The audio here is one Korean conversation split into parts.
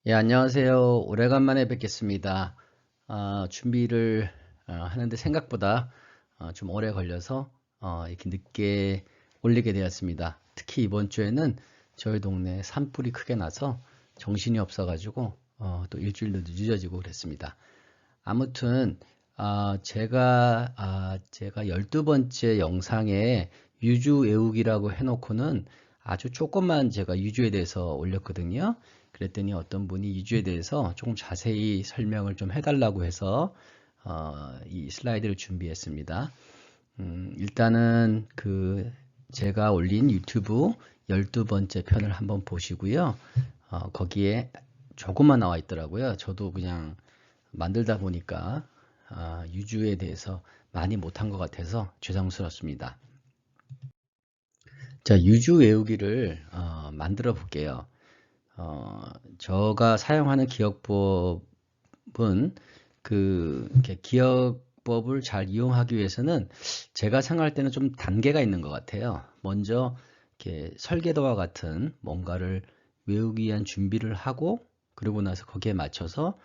예, 안녕하세요. 오래간만에 뵙겠습니다. 준비를 하는데 생각보다 좀 오래 걸려서 이렇게 늦게 올리게 되었습니다. 특히 이번 주에는 저희 동네 산불이 크게 나서 정신이 없어가지고 또 일주일도 늦어지고 그랬습니다. 아무튼 제가 12번째 영상에 유주 외우기라고 해놓고는 아주 조금만 제가 유주에 대해서 올렸거든요. 그랬더니 어떤 분이 유주에 대해서 조금 자세히 설명을 좀 해달라고 해서 이 슬라이드를 준비했습니다. 일단은 제가 올린 유튜브 12번째 편을 한번 보시고요. 거기에 조금만 나와 있더라고요. 저도 그냥 만들다 보니까 유주에 대해서 많이 못한 것 같아서 죄송스럽습니다. 자, 유주 외우기를 만들어 볼게요. 제가 사용하는 기억법은 이렇게 기억법을 잘 이용하기 위해서는 제가 생각할 때는 좀 단계가 있는 것 같아요. 먼저 이렇게 설계도와 같은 뭔가를 외우기 위한 준비를 하고 그러고 나서 거기에 맞춰서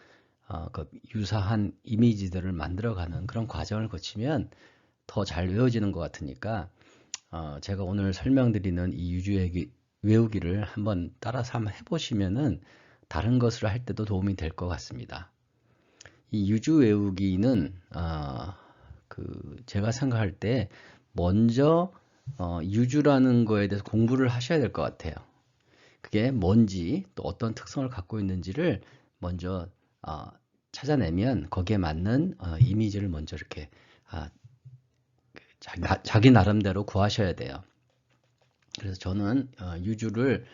그 유사한 이미지들을 만들어가는 그런 과정을 거치면 더 잘 외워지는 것 같으니까 제가 오늘 설명드리는 이 외우기를 한번 따라서 한번 해보시면은 다른 것을 할 때도 도움이 될 것 같습니다. 이 유주 외우기는 제가 생각할 때 먼저 유주라는 거에 대해서 공부를 하셔야 될 것 같아요. 그게 뭔지 또 어떤 특성을 갖고 있는지를 먼저 어, 찾아내면 거기에 맞는 이미지를 먼저 이렇게 아, 자기 나름대로 구하셔야 돼요. 그래서 저는 유주를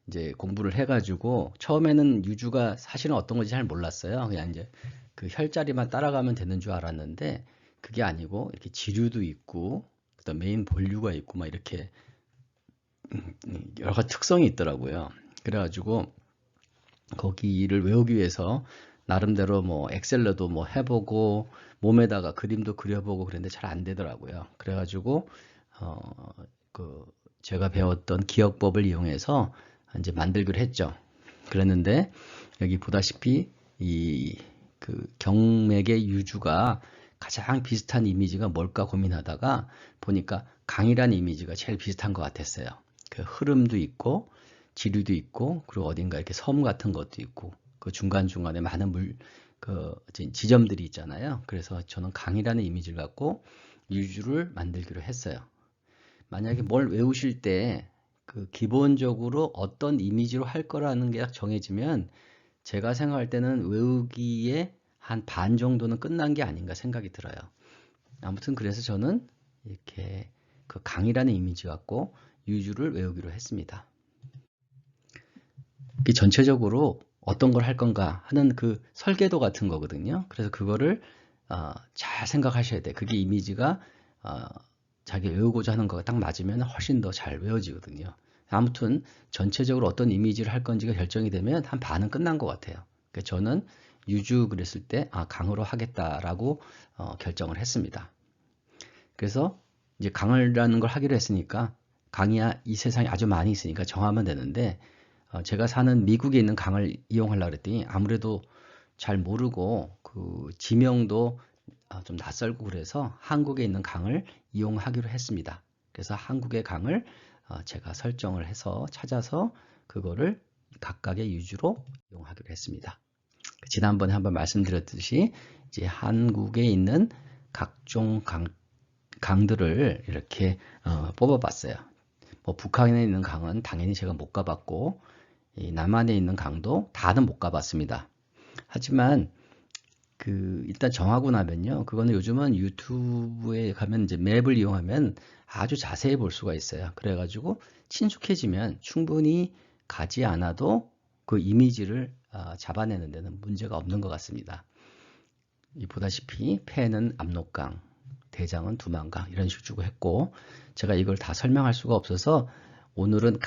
이제 공부를 해가지고 처음에는 유주가 사실은 어떤 건지 잘 몰랐어요. 그냥 이제 그 혈자리만 따라가면 되는 줄 알았는데 그게 아니고 이렇게 지류도 있고 그다음 메인 본류가 있고 막 이렇게 여러 가지 특성이 있더라고요. 그래가지고 거기를 외우기 위해서 나름대로 뭐 엑셀러도 뭐 해보고 몸에다가 그림도 그려보고 그랬는데 잘 안 되더라고요. 그래가지고 어, 그 제가 배웠던 기억법을 이용해서 이제 만들기로 했죠. 그랬는데 여기 보다시피 이 경맥의 유주가 가장 비슷한 이미지가 뭘까 고민하다가 보니까 강이라는 이미지가 제일 비슷한 것 같았어요. 그 흐름도 있고 지류도 있고 그리고 어딘가 이렇게 섬 같은 것도 있고 그 중간중간에 많은 지점들이 있잖아요. 그래서 저는 강이라는 이미지를 갖고 유주를 만들기로 했어요. 만약에 뭘 외우실 때 기본적으로 어떤 이미지로 할 거라는 게 딱 정해지면 제가 생각할 때는 외우기에 한 반 정도는 끝난 게 아닌가 생각이 들어요. 아무튼 그래서 저는 이렇게 그 강이라는 이미지 갖고 유주를 외우기로 했습니다. 이 전체적으로 어떤 걸 할 건가 하는 그 설계도 같은 거거든요. 그래서 그거를 잘 생각하셔야 돼. 그게 이미지가 어, 자기 외우고자 하는 거가 딱 맞으면 훨씬 더 잘 외워지거든요. 아무튼 전체적으로 어떤 이미지를 할 건지가 결정이 되면 한 반은 끝난 것 같아요. 그러니까 저는 유주 그랬을 때 강으로 하겠다라고 결정을 했습니다. 그래서 이제 강을라는 걸 하기로 했으니까 강이야 이 세상에 아주 많이 있으니까 정하면 되는데 제가 사는 미국에 있는 강을 이용하려고 그랬더니 아무래도 잘 모르고 그 지명도 좀 낯설고 그래서 한국에 있는 강을 이용하기로 했습니다. 그래서 한국의 강을 제가 설정을 해서 찾아서 그거를 각각의 유주로 이용하기로 했습니다. 지난번에 한번 말씀드렸듯이 이제 한국에 있는 각종 강들을 이렇게 뽑아봤어요. 뭐 북한에 있는 강은 당연히 제가 못 가봤고 이 남한에 있는 강도 다는 못 가봤습니다. 하지만 일단 정하고 나면요. 그거는 요즘은 유튜브에 가면 이제 맵을 이용하면 아주 자세히 볼 수가 있어요. 그래가지고 친숙해지면 충분히 가지 않아도 그 이미지를 잡아내는 데는 문제가 없는 것 같습니다. 이 보다시피 폐는 압록강, 대장은 두만강 이런 식으로 했고 제가 이걸 다 설명할 수가 없어서 오늘은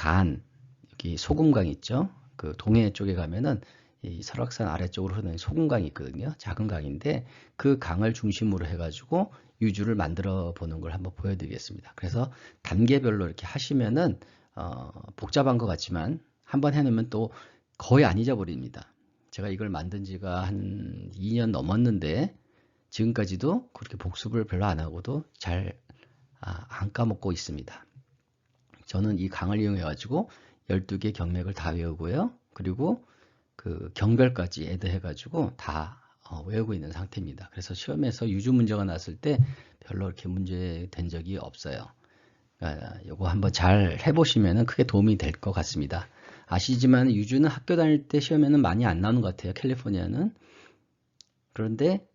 여기 소금강 있죠? 그 동해 쪽에 가면은 이 설악산 아래쪽으로 흐르는 소금강이 있거든요. 작은 강인데 그 강을 중심으로 해가지고 유주를 만들어 보는 걸 한번 보여드리겠습니다. 그래서 단계별로 이렇게 하시면은 복잡한 것 같지만 한번 해놓으면 또 거의 안 잊어버립니다. 제가 이걸 만든 지가 한 2년 넘었는데 지금까지도 그렇게 복습을 별로 안 하고도 잘 안 까먹고 있습니다. 저는 이 강을 이용해 가지고 12개 경맥을 다 외우고요. 그리고 그 경별까지 애드해 가지고 다 외우고 있는 상태입니다. 그래서 시험에서 유주 문제가 났을 때 별로 이렇게 문제 된 적이 없어요. 요거 한번 잘 해보시면 크게 도움이 될 것 같습니다. 아시지만 유주는 학교 다닐 때 시험에는 많이 안 나오는 것 같아요. 캘리포니아는. 그런데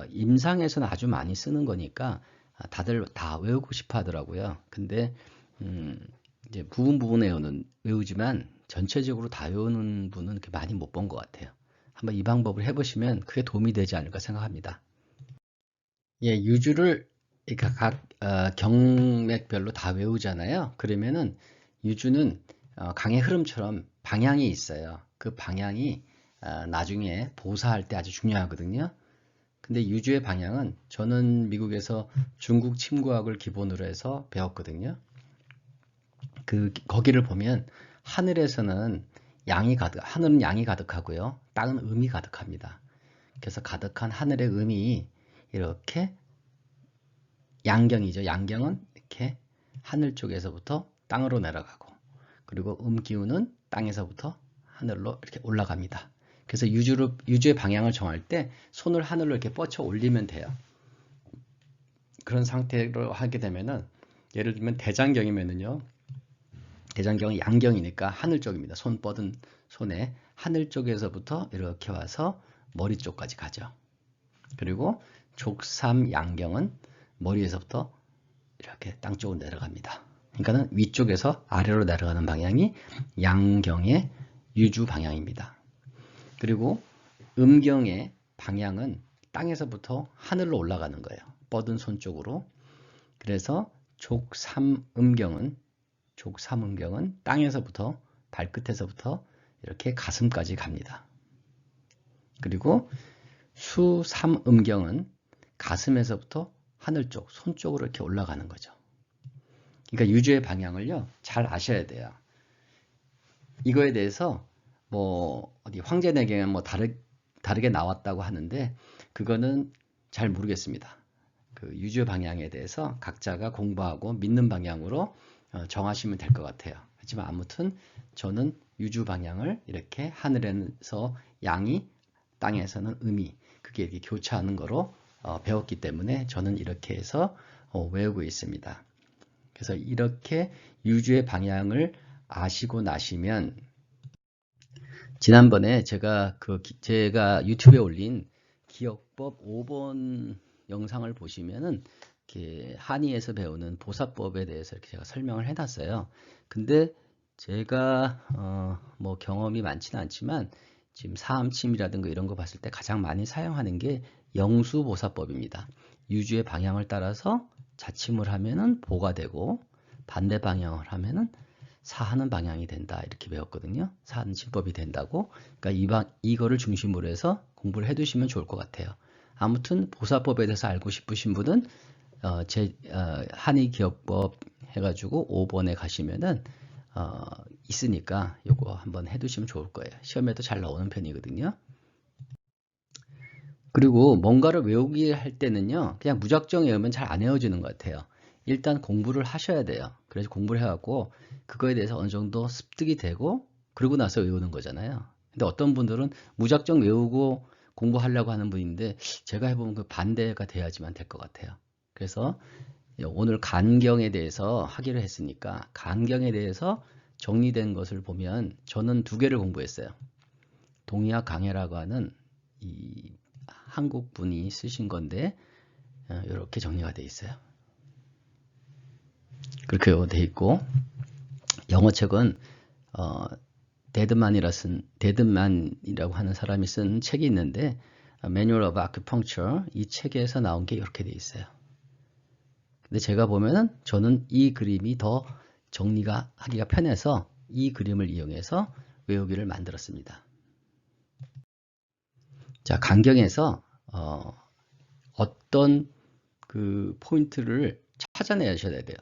임상에서는 아주 많이 쓰는 거니까 다들 다 외우고 싶어 하더라고요. 근데 이제 부분에 외우지만 전체적으로 다 외우는 분은 그렇게 많이 못 본 것 같아요. 한번 이 방법을 해보시면 크게 도움이 되지 않을까 생각합니다. 예, 유주를 그러니까 각 경맥별로 다 외우잖아요. 그러면은 유주는 강의 흐름처럼 방향이 있어요. 그 방향이 나중에 보사할 때 아주 중요하거든요. 근데 유주의 방향은 저는 미국에서 중국 침구학을 기본으로 해서 배웠거든요. 거기를 보면 하늘에서는 하늘은 양이 가득하고요. 땅은 음이 가득합니다. 그래서 가득한 하늘의 음이 이렇게 양경이죠. 양경은 이렇게 하늘 쪽에서부터 땅으로 내려가고, 그리고 기운은 땅에서부터 하늘로 이렇게 올라갑니다. 그래서 유주의 방향을 정할 때 손을 하늘로 이렇게 뻗쳐 올리면 돼요. 그런 상태로 하게 되면은, 예를 들면 대장경이면은요, 대장경은 양경이니까 하늘 쪽입니다. 손 뻗은 손에 하늘 쪽에서부터 이렇게 와서 머리 쪽까지 가죠. 그리고 족삼양경은 머리에서부터 이렇게 땅 쪽으로 내려갑니다. 그러니까는 위쪽에서 아래로 내려가는 방향이 양경의 유주 방향입니다. 그리고 음경의 방향은 땅에서부터 하늘로 올라가는 거예요. 뻗은 손 쪽으로. 그래서 족삼음경은 땅에서부터 발끝에서부터 이렇게 가슴까지 갑니다. 그리고 수삼음경은 가슴에서부터 하늘 쪽, 손 쪽으로 이렇게 올라가는 거죠. 그러니까 유주의 방향을요, 잘 아셔야 돼요. 이거에 대해서 뭐 어디 황제내경은 뭐 다르게 나왔다고 하는데 그거는 잘 모르겠습니다. 그 유주 방향에 대해서 각자가 공부하고 믿는 방향으로 정하시면 될 것 같아요. 하지만 아무튼 저는 유주 방향을 이렇게 하늘에서 양이, 땅에서는 음이, 그게 이렇게 교차하는 거로 배웠기 때문에 저는 이렇게 해서 외우고 있습니다. 그래서 이렇게 유주의 방향을 아시고 나시면, 지난번에 제가 유튜브에 올린 기억법 5번 영상을 보시면은 이렇게 한의에서 배우는 보사법에 대해서 이렇게 제가 설명을 해놨어요. 근데 제가 뭐 경험이 많지는 않지만 지금 사암침이라든가 이런 거 봤을 때 가장 많이 사용하는 게 영수보사법입니다. 유주의 방향을 따라서 자침을 하면은 보가 되고 반대 방향을 하면은 사하는 방향이 된다, 이렇게 배웠거든요. 사하는 진법이 된다고. 그러니까 이거를 중심으로 해서 공부를 해두시면 좋을 것 같아요. 아무튼 보사법에 대해서 알고 싶으신 분은 한의기억법 해가지고 5번에 가시면은 있으니까 요거 한번 해두시면 좋을 거예요. 시험에도 잘 나오는 편이거든요. 그리고 뭔가를 외우기 할 때는요, 그냥 무작정 외우면 잘 안 외워지는 것 같아요. 일단 공부를 하셔야 돼요. 그래서 공부를 해갖고 그거에 대해서 어느 정도 습득이 되고 그러고 나서 외우는 거잖아요. 근데 어떤 분들은 무작정 외우고 공부하려고 하는 분인데 제가 해보면 그 반대가 돼야지만 될 것 같아요. 그래서 오늘 간경에 대해서 하기로 했으니까 간경에 대해서 정리된 것을 보면 저는 두 개를 공부했어요. 동의학 강해라고 하는 이 한국 분이 쓰신 건데 이렇게 정리가 되어 있어요. 그렇게 되어 있고, 영어 책은 데드만이라고 하는 사람이 쓴 책이 있는데 Manual of Acupuncture, 이 책에서 나온 게 이렇게 되어 있어요. 근데 제가 보면은 저는 이 그림이 더 정리가 하기가 편해서 이 그림을 이용해서 외우기를 만들었습니다. 자, 간경에서 어떤 그 포인트를 찾아내셔야 돼요.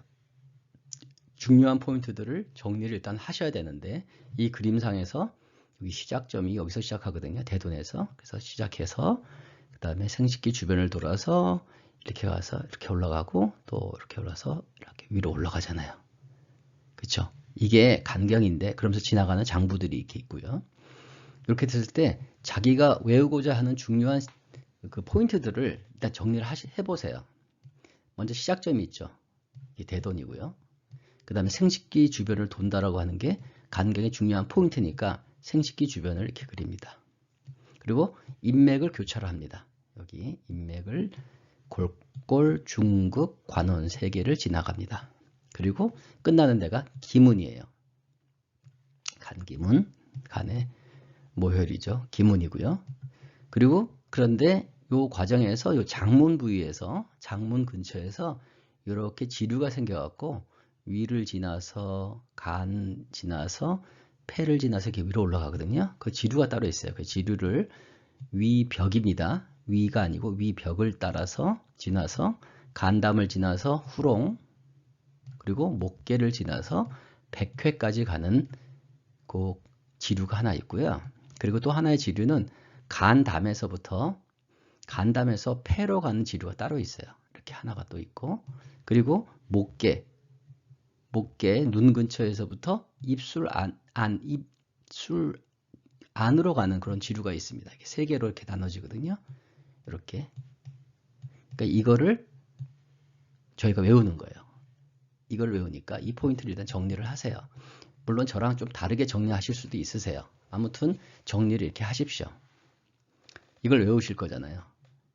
중요한 포인트들을 정리를 일단 하셔야 되는데 이 그림상에서 여기 시작점이 여기서 시작하거든요. 대돈에서. 그래서 시작해서 그 다음에 생식기 주변을 돌아서 이렇게 가서 이렇게 올라가고 또 이렇게 올라서 이렇게 위로 올라가잖아요. 그쵸? 이게 간경인데 그러면서 지나가는 장부들이 이렇게 있고요. 이렇게 됐을 때 자기가 외우고자 하는 중요한 그 포인트들을 일단 정리를 해보세요. 먼저 시작점이 있죠. 이게 대돈이고요. 그 다음에 생식기 주변을 돈다라고 하는 게 간경의 중요한 포인트니까 생식기 주변을 이렇게 그립니다. 그리고 인맥을 교차를 합니다. 여기 인맥을 골골, 중극, 관원 3개를 지나갑니다. 그리고 끝나는 데가 기문이에요. 간기문, 간의 모혈이죠. 기문이고요. 그리고 그런데 이 과정에서 이 장문 부위에서 장문 근처에서 이렇게 지류가 생겨갖고 위를 지나서 간 지나서 폐를 지나서 이렇게 위로 올라가거든요. 그 지류가 따로 있어요. 그 지류를 위벽입니다. 위가 아니고 위벽을 따라서 지나서 간담을 지나서 후롱 그리고 목계를 지나서 백회까지 가는 그 지류가 하나 있고요. 그리고 또 하나의 지류는 간담에서부터 간담에서 폐로 가는 지류가 따로 있어요. 이렇게 하나가 또 있고 그리고 목계 눈 근처에서부터 입술 안으로 가는 그런 지류가 있습니다. 이게 3개로 이렇게 나눠지거든요. 이렇게. 그러니까 이거를 저희가 외우는 거예요. 이걸 외우니까 이 포인트를 일단 정리를 하세요. 물론 저랑 좀 다르게 정리하실 수도 있으세요. 아무튼 정리를 이렇게 하십시오. 이걸 외우실 거잖아요.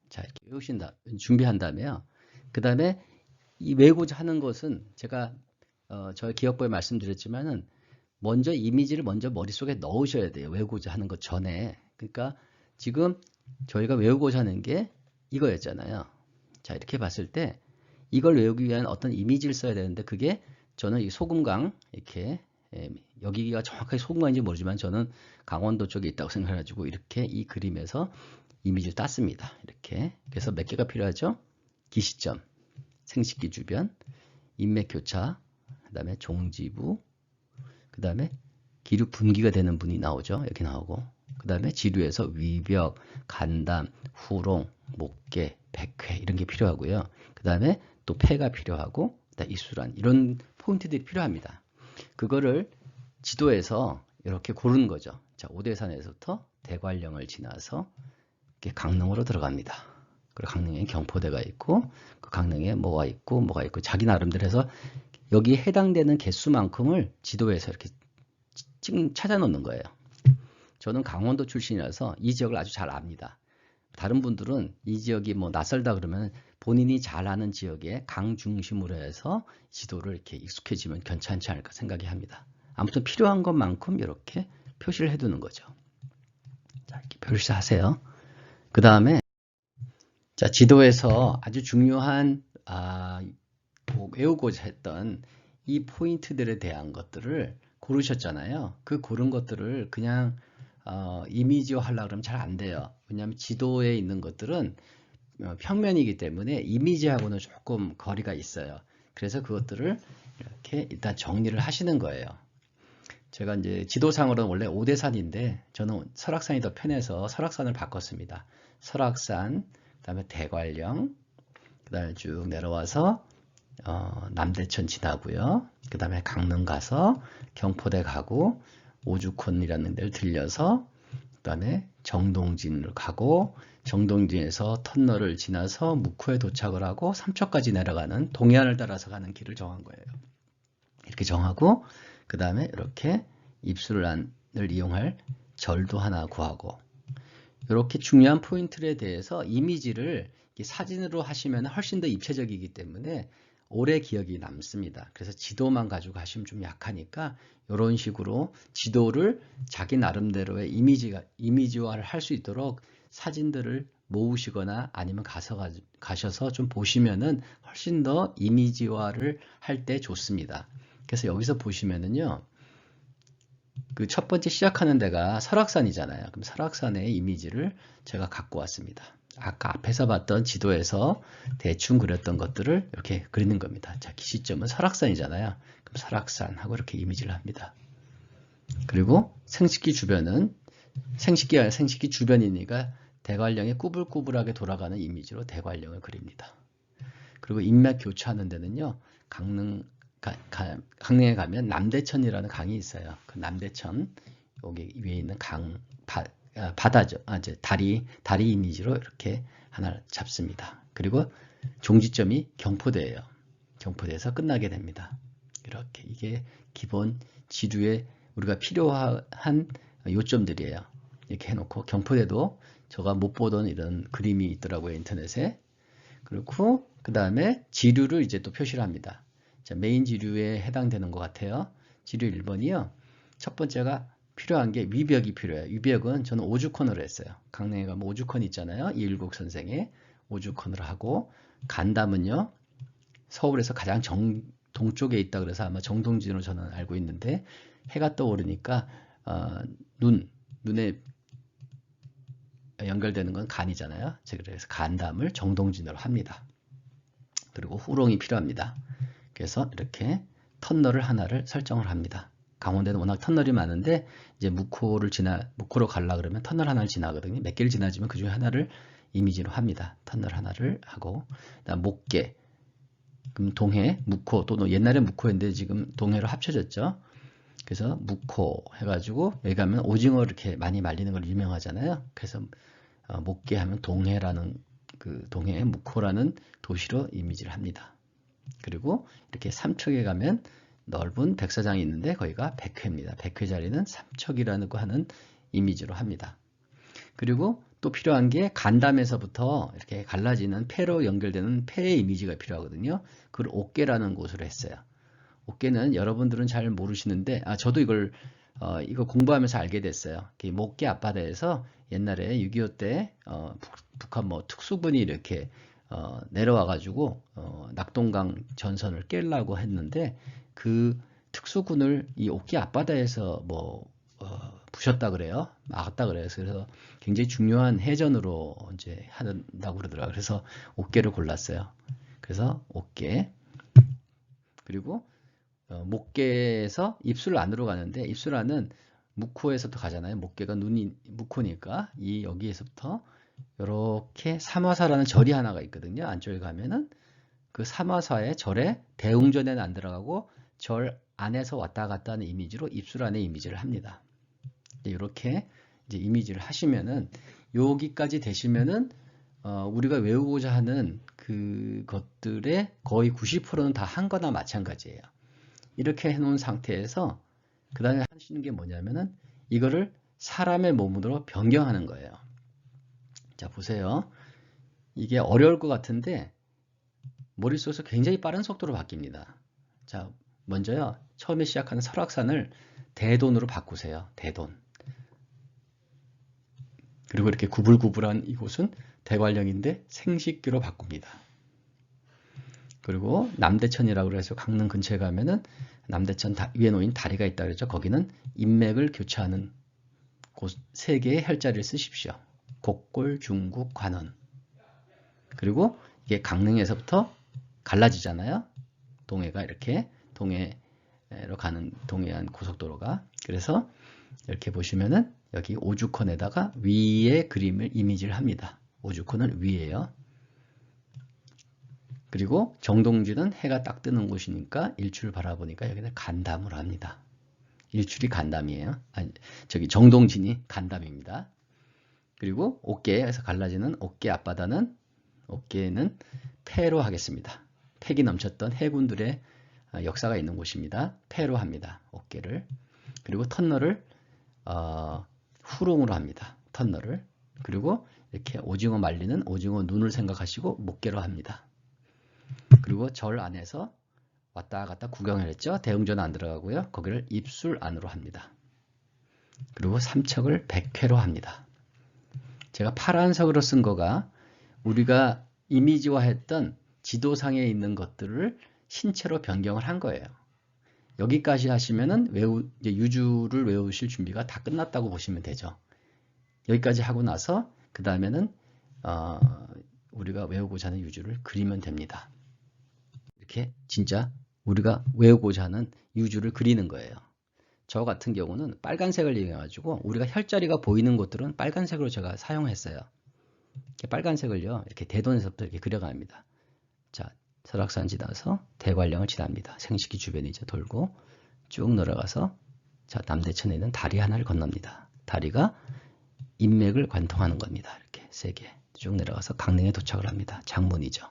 자, 이렇게 준비한 다음에요. 그 다음에 이 외우고자 하는 것은 제가 저희 기억부에 말씀드렸지만은 먼저 이미지를 먼저 머릿속에 넣으셔야 돼요. 외우고자 하는 것 전에. 그러니까 지금 저희가 외우고자 하는 게 이거였잖아요. 자, 이렇게 봤을 때 이걸 외우기 위한 어떤 이미지를 써야 되는데 그게 저는 이 소금강 이렇게 여기가 정확하게 소금강인지 모르지만 저는 강원도 쪽에 있다고 생각해가지고 이렇게 이 그림에서 이미지를 땄습니다. 이렇게. 그래서 몇 개가 필요하죠? 기시점, 생식기 주변, 인맥교차, 그 다음에 종지부, 그 다음에 기류 분기가 되는 분이 나오죠. 이렇게 나오고 그 다음에 지류에서 위벽, 간담, 후롱, 목계, 백회 이런 게 필요하고요. 그 다음에 또 폐가 필요하고 이수란 이런 포인트들이 필요합니다. 그거를 지도에서 이렇게 고르는 거죠. 자, 오대산에서부터 대관령을 지나서 이렇게 강릉으로 들어갑니다. 그리고 강릉에 경포대가 있고 그 강릉에 뭐가 있고 자기 나름대로 해서 여기 해당되는 개수만큼을 지도에서 이렇게 찾아 놓는 거예요. 저는 강원도 출신이라서 이 지역을 아주 잘 압니다. 다른 분들은 이 지역이 뭐 낯설다 그러면 본인이 잘 아는 지역에 강 중심으로 해서 지도를 이렇게 익숙해지면 괜찮지 않을까 생각이 합니다. 아무튼 필요한 것만큼 이렇게 표시를 해두는 거죠. 자, 이렇게 표시하세요. 그 다음에 자, 지도에서 아주 중요한 외우고자 했던 이 포인트들에 대한 것들을 고르셨잖아요. 그 고른 것들을 그냥 이미지화 하려고 그러면 잘 안 돼요. 왜냐하면 지도에 있는 것들은 평면이기 때문에 이미지하고는 조금 거리가 있어요. 그래서 그것들을 이렇게 일단 정리를 하시는 거예요. 제가 이제 지도상으로는 원래 오대산인데 저는 설악산이 더 편해서 설악산을 바꿨습니다. 설악산, 그 다음에 대관령, 그 다음에 쭉 내려와서 남대천 지나고요. 그 다음에 강릉 가서 경포대 가고 오죽헌이라는 데를 들려서 그 다음에 정동진을 가고 정동진에서 터널을 지나서 묵호에 도착을 하고 삼척까지 내려가는 동해안을 따라서 가는 길을 정한 거예요. 이렇게 정하고 그 다음에 이렇게 입술란을 이용할 절도 하나 구하고 이렇게 중요한 포인트에 대해서 이미지를 사진으로 하시면 훨씬 더 입체적이기 때문에 오래 기억이 남습니다. 그래서 지도만 가지고 하시면 좀 약하니까 이런 식으로 지도를 자기 나름대로의 이미지화를 할 수 있도록 사진들을 모으시거나 아니면 가셔서 좀 보시면은 훨씬 더 이미지화를 할 때 좋습니다. 그래서 여기서 보시면은요. 그 첫 번째 시작하는 데가 설악산이잖아요. 그럼 설악산의 이미지를 제가 갖고 왔습니다. 아까 앞에서 봤던 지도에서 대충 그렸던 것들을 이렇게 그리는 겁니다. 자, 기시점은 설악산이잖아요. 그럼 설악산하고 이렇게 이미지를 합니다. 그리고 생식기 주변은 생식기가 아니라 생식기 주변이니까 대관령이 꾸불꾸불하게 돌아가는 이미지로 대관령을 그립니다. 그리고 인맥 교차하는 데는요, 강릉에 가면 남대천이라는 강이 있어요. 그 남대천 여기 위에 있는 바다죠. 이제 다리 이미지로 이렇게 하나를 잡습니다. 그리고 종지점이 경포대예요. 경포대에서 끝나게 됩니다. 이렇게 이게 기본 지도에 우리가 필요한 요점들이에요. 이렇게 해놓고 경포대도 제가 못 보던 이런 그림이 있더라고요, 인터넷에. 그리고 그 다음에 지류를 이제 또 표시를 합니다. 자, 메인 지류에 해당되는 것 같아요. 지류 1번이요. 첫 번째가 필요한 게 위벽이 필요해요. 위벽은 저는 오죽헌으로 했어요. 강릉에 가면 오죽헌 있잖아요. 이일국 선생의 오죽헌으로 하고, 간담은요, 서울에서 가장 동쪽에 있다 그래서 아마 정동진으로 저는 알고 있는데, 해가 떠오르니까 눈에 연결되는 건 간이잖아요. 그래서 간담을 정동진으로 합니다. 그리고 후롱이 필요합니다. 그래서 이렇게 터널을 하나를 설정을 합니다. 강원도는 워낙 터널이 많은데 이제 묵호로 가려 그러면 터널 하나를 지나거든요. 몇 개를 지나지만 그 중에 하나를 이미지로 합니다. 터널 하나를 하고, 그다음 목계, 그럼 동해, 묵호, 또 옛날에 묵호였는데 지금 동해로 합쳐졌죠. 그래서 묵호 해가지고 여기 가면 오징어 이렇게 많이 말리는 걸 유명하잖아요. 그래서 목계 하면 동해라는 그 동해 묵호라는 도시로 이미지를 합니다. 그리고 이렇게 삼척에 가면 넓은 백사장이 있는데 거기가 백회입니다. 백회 자리는 삼척이라는 거 하는 이미지로 합니다. 그리고 또 필요한 게 간담에서부터 이렇게 갈라지는 폐로 연결되는 폐의 이미지가 필요하거든요. 그걸 옥계라는 곳으로 했어요. 옥계는 여러분들은 잘 모르시는데, 저도 이거 공부하면서 알게 됐어요. 목계 앞바다에서 옛날에 6.25 때 북한 뭐 특수군이 이렇게 내려와가지고 낙동강 전선을 깨려고 했는데 그 특수군을 이 옥계 앞바다에서 부셨다 그래요. 막았다 그래요. 그래서 굉장히 중요한 해전으로 이제 한다고 그러더라고요. 그래서 옥계를 골랐어요. 그래서 옥계, 그리고 목계에서 입술 안으로 가는데, 입술 안은 묵호에서부터 가잖아요. 목계가 눈이 묵호니까 여기에서부터 이렇게 삼화사라는 절이 하나가 있거든요. 안쪽에 가면은 그 삼화사의 절에 대웅전에는 안 들어가고 절 안에서 왔다 갔다 하는 이미지로 입술 안에 이미지를 합니다. 이렇게 이제 이미지를 하시면은 여기까지 되시면은 우리가 외우고자 하는 그것들의 거의 90%는 다 한 거나 마찬가지예요. 이렇게 해놓은 상태에서 그 다음에 하시는 게 뭐냐면은 이거를 사람의 몸으로 변경하는 거예요. 자, 보세요. 이게 어려울 것 같은데 머릿속에서 굉장히 빠른 속도로 바뀝니다. 자, 먼저요. 처음에 시작하는 설악산을 대돈으로 바꾸세요. 대돈. 그리고 이렇게 구불구불한 이곳은 대관령인데 생식기로 바꿉니다. 그리고 남대천이라고 해서 강릉 근처에 가면은 남대천 위에 놓인 다리가 있다 그랬죠. 거기는 인맥을 교차하는 곳 3개의 혈자리를 쓰십시오. 곡골, 중국, 관원. 그리고 이게 강릉에서부터 갈라지잖아요. 동해가 이렇게 동해로 가는 동해안 고속도로가. 그래서 이렇게 보시면은 여기 오죽헌에다가 위에 그림을 이미지를 합니다. 오죽헌은 위에요. 그리고 정동진은 해가 딱 뜨는 곳이니까 일출을 바라보니까 여기는 간담으로 합니다. 일출이 간담이에요. 정동진이 간담입니다. 그리고 옥계에서 갈라지는 옥계 앞바다는 옥계는 폐로 하겠습니다. 팩이 넘쳤던 해군들의 역사가 있는 곳입니다. 폐로 합니다. 옥계를. 그리고 터널을 후롱으로 합니다. 터널을. 그리고 이렇게 오징어 말리는 오징어 눈을 생각하시고 목계로 합니다. 그리고 절 안에서 왔다 갔다 구경을 했죠. 대웅전 안 들어가고요. 거기를 입술 안으로 합니다. 그리고 삼척을 백회로 합니다. 제가 파란색으로 쓴 거가 우리가 이미지화했던 지도상에 있는 것들을 신체로 변경을 한 거예요. 여기까지 하시면은 이제 유주를 외우실 준비가 다 끝났다고 보시면 되죠. 여기까지 하고 나서 그 다음에는 우리가 외우고자 하는 유주를 그리면 됩니다. 이렇게 진짜 우리가 외우고자 하는 유주를 그리는 거예요. 저 같은 경우는 빨간색을 이용해 가지고 우리가 혈자리가 보이는 곳들은 빨간색으로 제가 사용했어요. 이렇게 빨간색을요, 이렇게 대돈에서부터 이렇게 그려갑니다. 자, 설악산 지나서 대관령을 지납니다. 생식기 주변이죠. 돌고 쭉 내려가서 자, 남대천에 있는 다리 하나를 건넙니다. 다리가 인맥을 관통하는 겁니다. 이렇게 세 개 쭉 내려가서 강릉에 도착을 합니다. 장문이죠.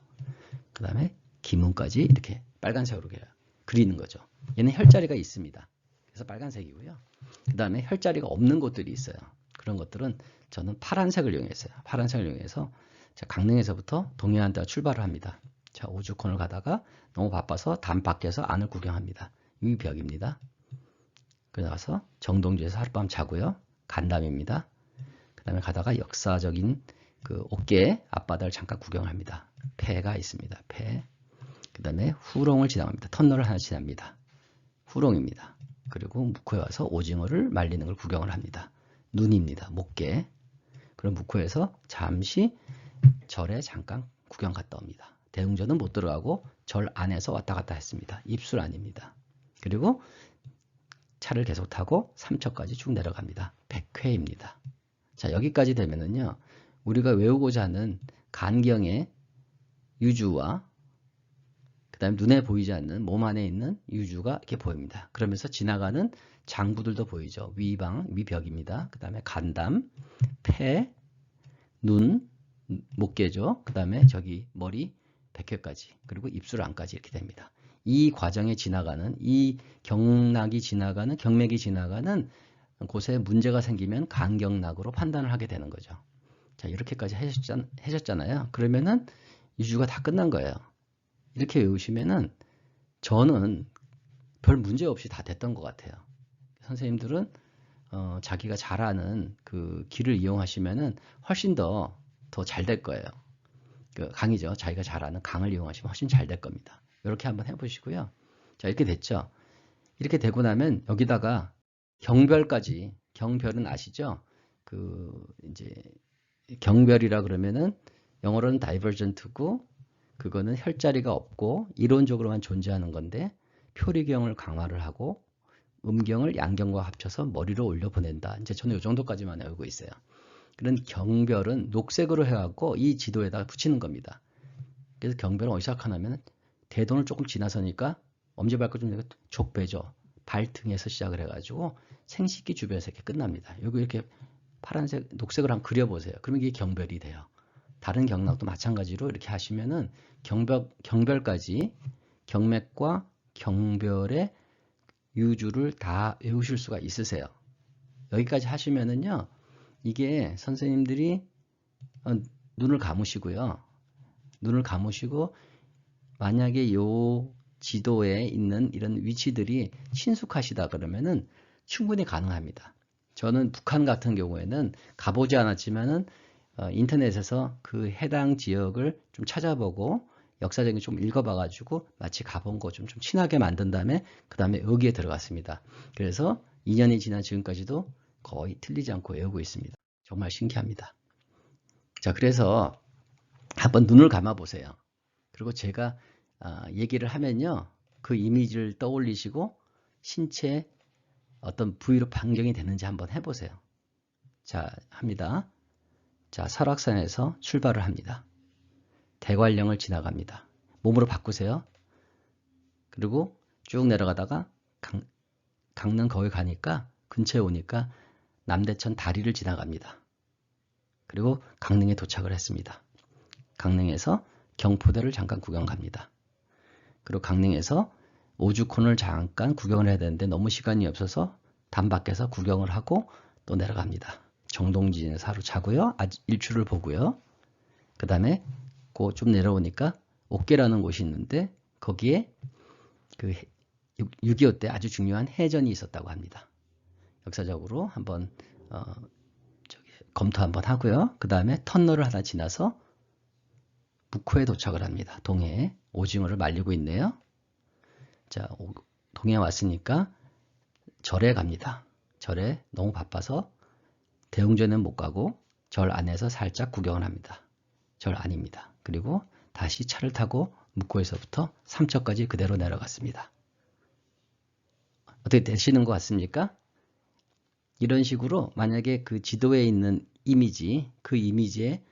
그 다음에 기문까지 이렇게 빨간색으로 그리는 거죠. 얘는 혈자리가 있습니다. 그래서 빨간색이고요. 그 다음에 혈자리가 없는 곳들이 있어요. 그런 것들은 저는 파란색을 이용했어요. 파란색을 이용해서 자, 강릉에서부터 동해안대와 출발을 합니다. 자, 오죽헌을 가다가 너무 바빠서 담 밖에서 안을 구경합니다. 이 벽입니다. 그러고 정동주에서 하룻밤 자고요. 간담입니다. 그 다음에 가다가 역사적인 그 옥계 앞바다를 잠깐 구경을 합니다. 폐가 있습니다. 폐. 그 다음에 후롱을 지나갑니다. 터널을 하나 지납니다. 후롱입니다. 그리고 묵호에 와서 오징어를 말리는 걸 구경을 합니다. 눈입니다. 목계. 그럼 묵호에서 잠시 절에 잠깐 구경 갔다 옵니다. 대웅전은 못 들어가고 절 안에서 왔다 갔다 했습니다. 입술 아닙니다. 그리고 차를 계속 타고 삼척까지 쭉 내려갑니다. 백회입니다. 자, 여기까지 되면은요, 우리가 외우고자 하는 간경의 유주와 그 다음에 눈에 보이지 않는 몸 안에 있는 유주가 이렇게 보입니다. 그러면서 지나가는 장부들도 보이죠. 위방, 위벽입니다. 그 다음에 간담, 폐, 눈, 목계죠. 그 다음에 저기 머리, 백회까지, 그리고 입술 안까지 이렇게 됩니다. 이 과정에 지나가는, 이 경맥이 지나가는 곳에 문제가 생기면 간경락으로 판단을 하게 되는 거죠. 자, 이렇게까지 하셨잖아요. 그러면은 유주가 다 끝난 거예요. 이렇게 외우시면은 저는 별 문제 없이 다 됐던 것 같아요. 선생님들은 자기가 잘하는 그 길을 이용하시면은 훨씬 더 잘 될 거예요. 그 강이죠. 자기가 잘하는 강을 이용하시면 훨씬 잘 될 겁니다. 이렇게 한번 해보시고요. 자, 이렇게 됐죠. 이렇게 되고 나면 여기다가 경별까지, 경별은 아시죠? 그 이제 경별이라 그러면은 영어로는 divergent고 그거는 혈자리가 없고 이론적으로만 존재하는 건데 표리경을 강화를 하고 음경을 양경과 합쳐서 머리로 올려 보낸다. 이제 저는 이 정도까지만 알고 있어요. 그런 경별은 녹색으로 해갖고 이 지도에다 붙이는 겁니다. 그래서 경별은 어디서 시작하냐면 대돈을 조금 지나서니까 엄지발가락 좀 족배죠. 발등에서 시작을 해가지고 생식기 주변에서 이렇게 끝납니다. 여기 이렇게 파란색, 녹색을 한번 그려보세요. 그러면 이게 경별이 돼요. 다른 경락도 마찬가지로 이렇게 하시면은 경별까지 경맥과 경별의 유주를 다 외우실 수가 있으세요. 여기까지 하시면은요, 이게 선생님들이 눈을 감으시고요. 눈을 감으시고 만약에 요 지도에 있는 이런 위치들이 친숙하시다 그러면은 충분히 가능합니다. 저는 북한 같은 경우에는 가보지 않았지만은 인터넷에서 그 해당 지역을 좀 찾아보고 역사적인 좀 읽어봐가지고 마치 가본 거 좀 친하게 만든 다음에 그 다음에 여기에 들어갔습니다. 그래서 2년이 지난 지금까지도 거의 틀리지 않고 외우고 있습니다. 정말 신기합니다. 자, 그래서 한번 눈을 감아 보세요. 그리고 제가 얘기를 하면요, 그 이미지를 떠올리시고 신체 어떤 부위로 변경이 되는지 한번 해보세요. 자, 합니다. 자, 설악산에서 출발을 합니다. 대관령을 지나갑니다. 몸으로 바꾸세요. 그리고 쭉 내려가다가 강릉 거기 가니까 근처에 오니까 남대천 다리를 지나갑니다. 그리고 강릉에 도착을 했습니다. 강릉에서 경포대를 잠깐 구경 갑니다. 그리고 강릉에서 오죽헌을 잠깐 구경을 해야 되는데 너무 시간이 없어서 담 밖에서 구경을 하고 또 내려갑니다. 정동진에서 하루 자고요. 일출을 보고요. 그 다음에 좀 내려오니까 옥계라는 곳이 있는데 거기에 그 6.25 때 아주 중요한 해전이 있었다고 합니다. 역사적으로 한번 검토 한번 하고요. 그 다음에 터널을 하나 지나서 묵호에 도착을 합니다. 동해에 오징어를 말리고 있네요. 자, 동해에 왔으니까 절에 갑니다. 절에 너무 바빠서 대웅전은 못 가고 절 안에서 살짝 구경을 합니다. 절 안입니다. 그리고 다시 차를 타고 묵호에서부터 삼척까지 그대로 내려갔습니다. 어떻게 되시는 것 같습니까? 이런 식으로 만약에 그 지도에 있는 이미지, 그 이미지에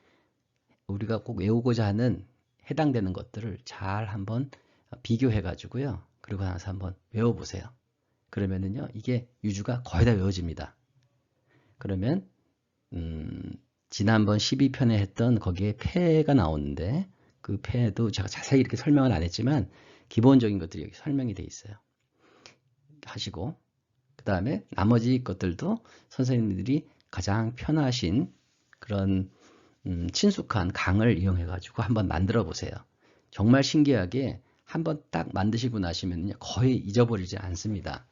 우리가 꼭 외우고자 하는 해당되는 것들을 잘 한번 비교해 가지고요. 그리고 나서 한번 외워보세요. 그러면은요, 이게 유주가 거의 다 외워집니다. 그러면 지난번 12편에 했던 거기에 폐가 나오는데 그 폐도 제가 자세히 이렇게 설명은 안 했지만 기본적인 것들이 여기 설명이 돼 있어요. 하시고 그 다음에 나머지 것들도 선생님들이 가장 편하신 그런 친숙한 강을 이용해 가지고 한번 만들어 보세요. 정말 신기하게 한번 딱 만드시고 나시면 거의 잊어버리지 않습니다.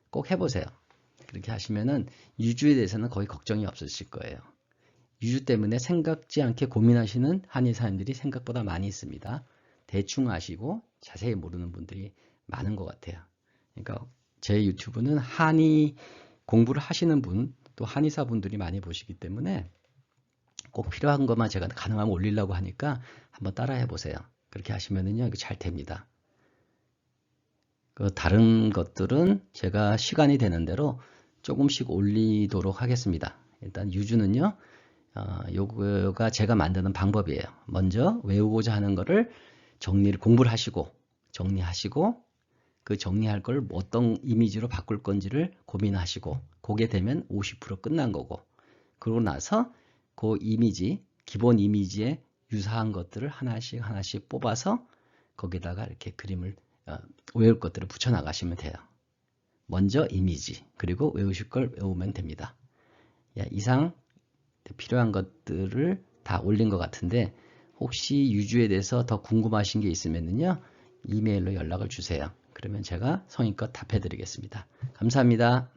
꼭 해보세요. 그렇게 하시면은 유주에 대해서는 거의 걱정이 없으실 거예요. 유주 때문에 생각지 않게 고민하시는 한의사님들이 생각보다 많이 있습니다. 대충 아시고 자세히 모르는 분들이 많은 것 같아요. 그러니까 제 유튜브는 한의 공부를 하시는 분, 또 한의사 분들이 많이 보시기 때문에 꼭 필요한 것만 제가 가능하면 올리려고 하니까 한번 따라해 보세요. 그렇게 하시면은요, 잘 됩니다. 그 다른 것들은 제가 시간이 되는 대로 조금씩 올리도록 하겠습니다. 일단 유주는요, 요거가 제가 만드는 방법이에요. 먼저 외우고자 하는 거를 공부를 하시고 정리하시고 그 정리할 걸 어떤 이미지로 바꿀 건지를 고민하시고 그게 되면 50% 끝난 거고 그러고 나서 그 이미지, 기본 이미지에 유사한 것들을 하나씩 하나씩 뽑아서 거기다가 이렇게 그림을 외울 것들을 붙여 나가시면 돼요. 먼저 이미지, 그리고 외우실 걸 외우면 됩니다. 이상 필요한 것들을 다 올린 것 같은데 혹시 유주에 대해서 더 궁금하신 게 있으면요 이메일로 연락을 주세요. 그러면 제가 성의껏 답해 드리겠습니다. 감사합니다.